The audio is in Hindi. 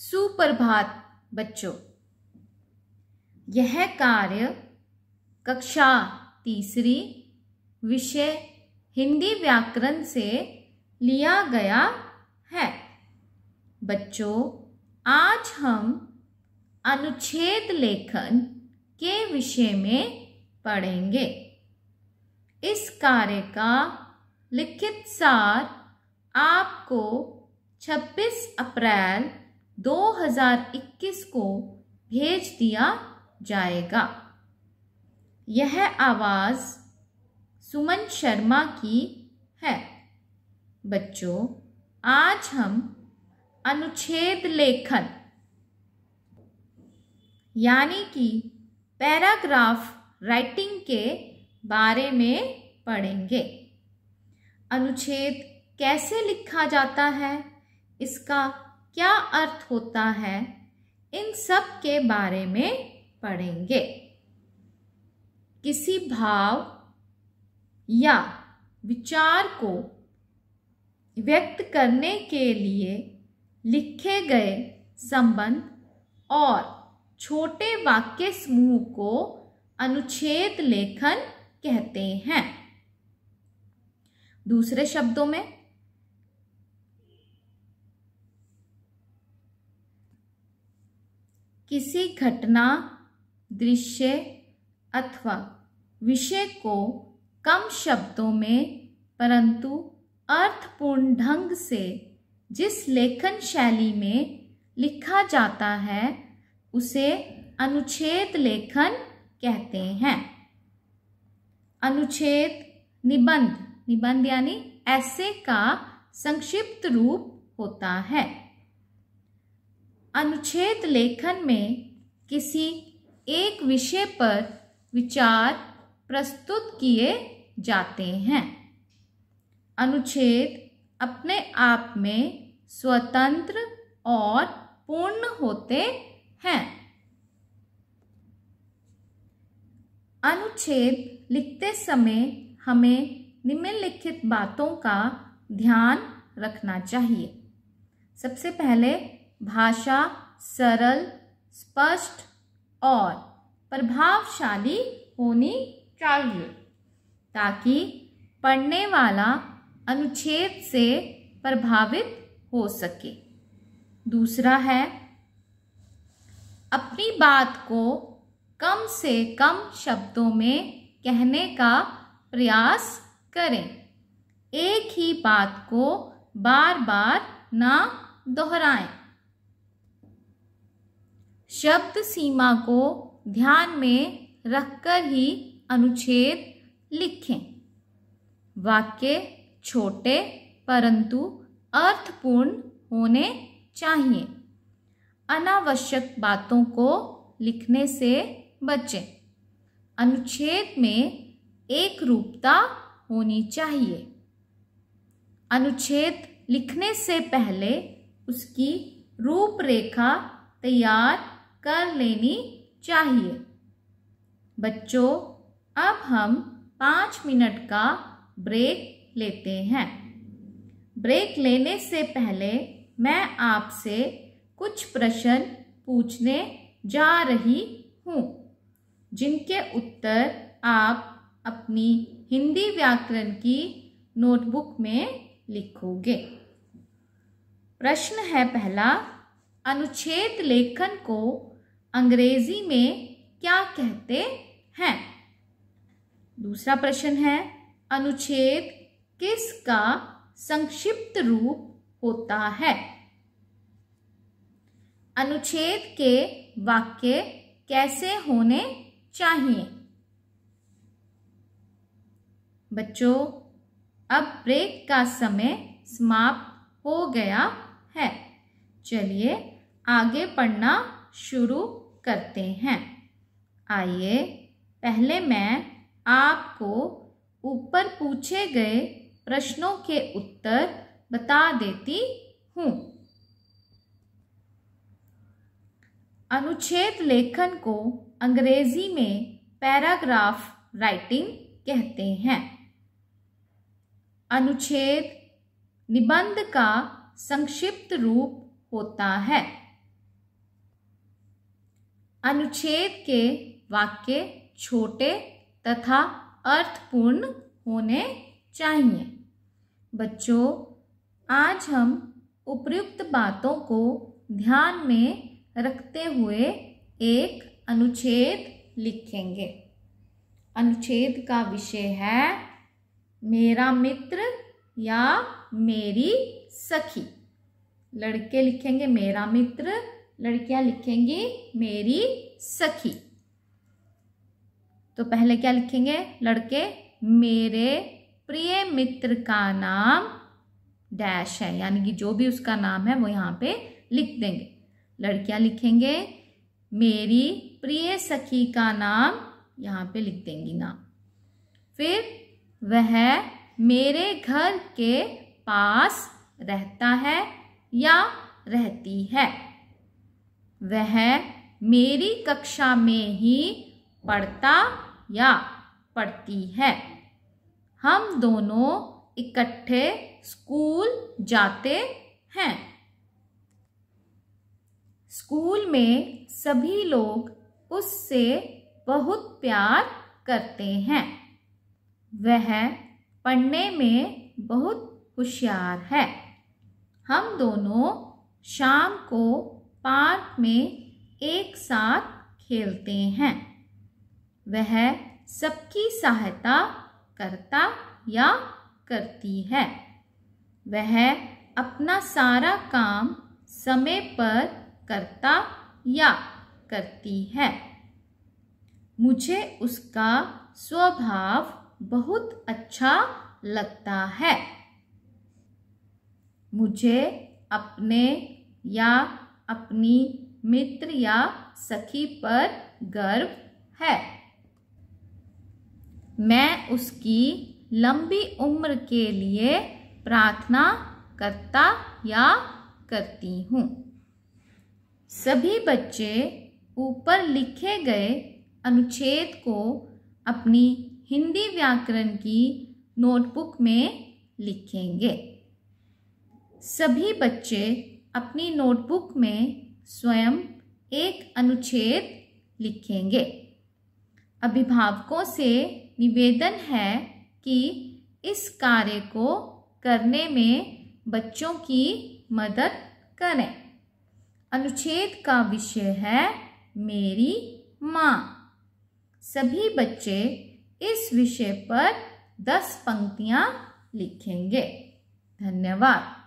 सुप्रभात बच्चों। यह कार्य कक्षा तीसरी विषय हिंदी व्याकरण से लिया गया है। बच्चों, आज हम अनुच्छेद लेखन के विषय में पढ़ेंगे। इस कार्य का लिखित सार आपको 26 अप्रैल 2021 को भेज दिया जाएगा। यह आवाज़ सुमन शर्मा की है। बच्चों, आज हम अनुच्छेद लेखन यानी कि पैराग्राफ राइटिंग के बारे में पढ़ेंगे। अनुच्छेद कैसे लिखा जाता है, इसका क्या अर्थ होता है, इन सब के बारे में पढ़ेंगे। किसी भाव या विचार को व्यक्त करने के लिए लिखे गए संबंध और छोटे वाक्य समूह को अनुच्छेद लेखन कहते हैं। दूसरे शब्दों में, किसी घटना, दृश्य अथवा विषय को कम शब्दों में परंतु अर्थपूर्ण ढंग से जिस लेखन शैली में लिखा जाता है उसे अनुच्छेद लेखन कहते हैं। अनुच्छेद निबंध यानी ऐसे का संक्षिप्त रूप होता है। अनुच्छेद लेखन में किसी एक विषय पर विचार प्रस्तुत किए जाते हैं। अनुच्छेद अपने आप में स्वतंत्र और पूर्ण होते हैं। अनुच्छेद लिखते समय हमें निम्नलिखित बातों का ध्यान रखना चाहिए। सबसे पहले, भाषा सरल, स्पष्ट और प्रभावशाली होनी चाहिए ताकि पढ़ने वाला अनुच्छेद से प्रभावित हो सके। दूसरा है, अपनी बात को कम से कम शब्दों में कहने का प्रयास करें। एक ही बात को बार बार ना दोहराएं। शब्द सीमा को ध्यान में रखकर ही अनुच्छेद लिखें। वाक्य छोटे परंतु अर्थपूर्ण होने चाहिए। अनावश्यक बातों को लिखने से बचें। अनुच्छेद में एक रूपता होनी चाहिए। अनुच्छेद लिखने से पहले उसकी रूपरेखा तैयार कर लेनी चाहिए। बच्चों, अब हम 5 मिनट का ब्रेक लेते हैं। ब्रेक लेने से पहले मैं आपसे कुछ प्रश्न पूछने जा रही हूँ, जिनके उत्तर आप अपनी हिंदी व्याकरण की नोटबुक में लिखोगे। प्रश्न है पहला, अनुच्छेद लेखन को अंग्रेजी में क्या कहते हैं? दूसरा प्रश्न है, अनुच्छेद किसका संक्षिप्त रूप होता है? अनुच्छेद के वाक्य कैसे होने चाहिए? बच्चों, अब ब्रेक का समय समाप्त हो गया है। चलिए आगे पढ़ना शुरू करते हैं। आइए पहले मैं आपको ऊपर पूछे गए प्रश्नों के उत्तर बता देती हूँ। अनुच्छेद लेखन को अंग्रेजी में पैराग्राफ राइटिंग कहते हैं। अनुच्छेद निबंध का संक्षिप्त रूप होता है। अनुच्छेद के वाक्य छोटे तथा अर्थपूर्ण होने चाहिए। बच्चों, आज हम उपर्युक्त बातों को ध्यान में रखते हुए एक अनुच्छेद लिखेंगे। अनुच्छेद का विषय है मेरा मित्र या मेरी सखी। लड़के लिखेंगे मेरा मित्र, लड़कियां लिखेंगी मेरी सखी। तो पहले क्या लिखेंगे लड़के? मेरे प्रिय मित्र का नाम डैश है, यानी कि जो भी उसका नाम है वो यहाँ पे लिख देंगे। लड़कियां लिखेंगे मेरी प्रिय सखी का नाम, यहाँ पे लिख देंगी नाम। फिर वह मेरे घर के पास रहता है या रहती है। वह मेरी कक्षा में ही पढ़ता या पढ़ती है। हम दोनों इकट्ठे स्कूल जाते हैं। स्कूल में सभी लोग उससे बहुत प्यार करते हैं। वह पढ़ने में बहुत होशियार है। हम दोनों शाम को पार्क में एक साथ खेलते हैं। वह सबकी सहायता करता या करती है। वह अपना सारा काम समय पर करता या करती है। मुझे उसका स्वभाव बहुत अच्छा लगता है। मुझे अपने या अपनी मित्र या सखी पर गर्व है। मैं उसकी लंबी उम्र के लिए प्रार्थना करता या करती हूँ। सभी बच्चे ऊपर लिखे गए अनुच्छेद को अपनी हिंदी व्याकरण की नोटबुक में लिखेंगे। सभी बच्चे अपनी नोटबुक में स्वयं एक अनुच्छेद लिखेंगे। अभिभावकों से निवेदन है कि इस कार्य को करने में बच्चों की मदद करें। अनुच्छेद का विषय है मेरी माँ। सभी बच्चे इस विषय पर 10 पंक्तियाँ लिखेंगे। धन्यवाद।